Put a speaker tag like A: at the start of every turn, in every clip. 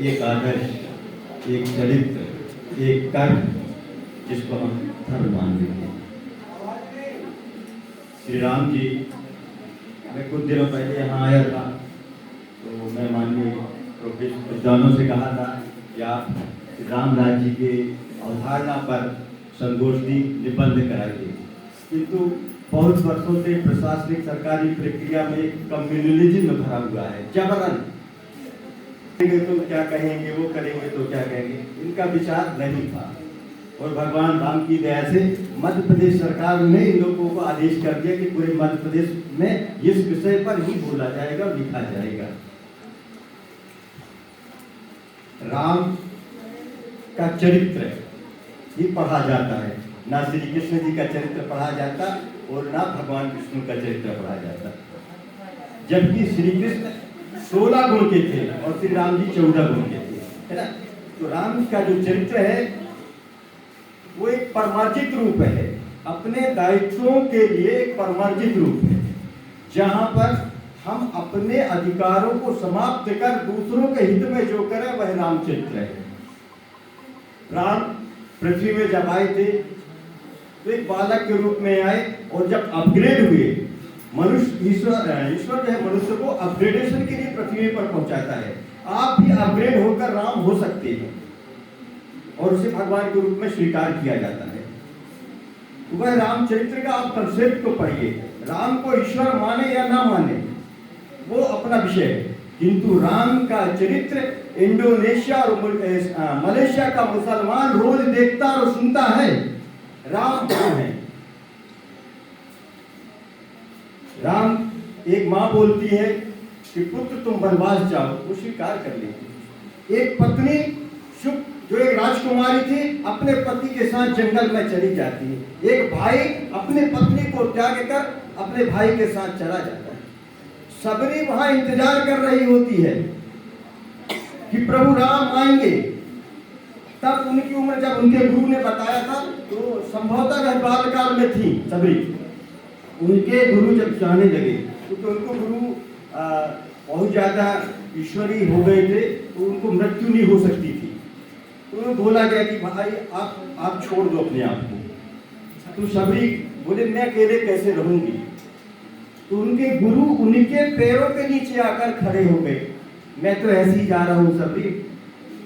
A: एक आदर्श, एक चरित्र, एक कर्म जिसको हम धर्म मान लेते हैं। श्री राम जी, मैं कुछ दिनों पहले यहाँ आया था तो मैं माननीय प्रोफेसर विद्वानों से कहा था कि आप श्री राम राज्य के अवधारणा पर संगोष्ठी निबंध कराइए, किंतु बहुत वर्षों से प्रशासनिक सरकारी प्रक्रिया में कम्युनलिज्म भरा हुआ है। जबरन करेंगे तो क्या कहेंगे, वो करेंगे तो क्या कहेंगे, इनका विचार नहीं था। और भगवान राम की दया से मध्य प्रदेश सरकार ने इन लोगों को आदेश कर दिया कि पूरे मध्य प्रदेश में इस विषय पर ही बोला जाएगा और लिखा जाएगा। राम का चरित्र ही पढ़ा जाता है, ना श्री कृष्ण जी का चरित्र पढ़ा जाता और ना भगवान विष्णु का चरित्र पढ़ा जाता। जबकि श्री कृष्ण 16 गुण के थे और श्री राम जी 14 गुण के थे, है ना। तो राम का जो चरित्र है वो एक परमार्जित रूप है, अपने दायित्वों के लिए एक परमार्जित रूप है, जहां पर हम अपने अधिकारों को समाप्त कर दूसरों के हित में जो करें वह रामचरित्र है। राम पृथ्वी में जब आए थे तो एक बालक के रूप में आए और जब अपग्रेड हुए, मनुष्य ईश्वर जो है मनुष्य को अपग्रेडेशन के लिए पृथ्वी पर पहुंचाता है। आप भी अपग्रेड होकर राम हो सकते हैं और उसे भगवान के रूप में स्वीकार किया जाता है। वह रामचरित्र का आप कंसेप्ट को पढ़िए। राम को ईश्वर माने या ना माने वो अपना विषय है, किंतु राम का चरित्र इंडोनेशिया और मलेशिया का मुसलमान रोज देखता और सुनता है। राम कौन है? राम, एक मां बोलती है कि पुत्र तुम वनवास जाओ, वो स्वीकार कर लेती। एक पत्नी शुभ जो एक राजकुमारी थी अपने पति के साथ जंगल में चली जाती है। एक भाई अपने पत्नी को त्याग कर अपने भाई के साथ चला जाता है। सबरी वहां इंतजार कर रही होती है कि प्रभु राम आएंगे। तब उनकी उम्र, जब उनके गुरु ने बताया था तो संभवतः वह बालकाल में थी सबरी। उनके गुरु जब जाने लगे क्योंकि उनको गुरु बहुत ज्यादा ईश्वरी हो गए थे तो उनको मृत्यु नहीं हो सकती थी। तो उन्हें बोला गया कि भाई आप छोड़ दो अपने आप को। तो सबरी बोले मैं अकेले कैसे रहूंगी। तो उनके गुरु उनके पैरों के नीचे आकर खड़े हो गए, मैं तो ऐसे ही जा रहा हूँ सबरी,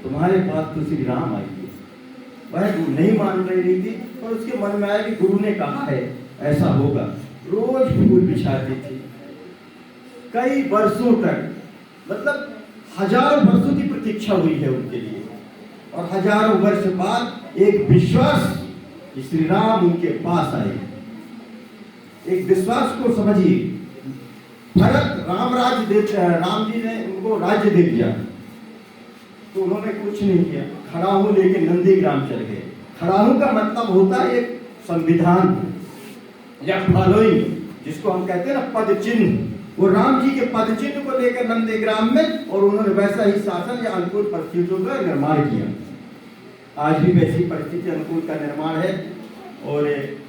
A: तुम्हारे पास तो श्री राम आएंगे। वह नहीं मान रही थी और उसके मन में आया कि गुरु ने कहा है ऐसा होगा। रोज फूल बिछाती थी कई वर्षों तक, मतलब हजारों वर्षों की प्रतीक्षा हुई है उनके लिए। और हजारों वर्ष बाद एक विश्वास कि श्री राम उनके पास आए। एक विश्वास को समझिए, भरत राम जी ने उनको राज्य दे दिया तो उन्होंने कुछ नहीं किया, खड़ाहू लेके नंदीग्राम चल गए। खड़ाहू का मतलब होता है एक संविधान या फॉलोइंग, जिसको हम कहते हैं ना पद चिन्ह। वो राम जी के पद चिन्ह को लेकर नंदीग्राम में, और उन्होंने वैसा ही शासन या अनुकूल परिस्थितियों का निर्माण किया। आज भी वैसी परिस्थिति अनुकूल का निर्माण है। और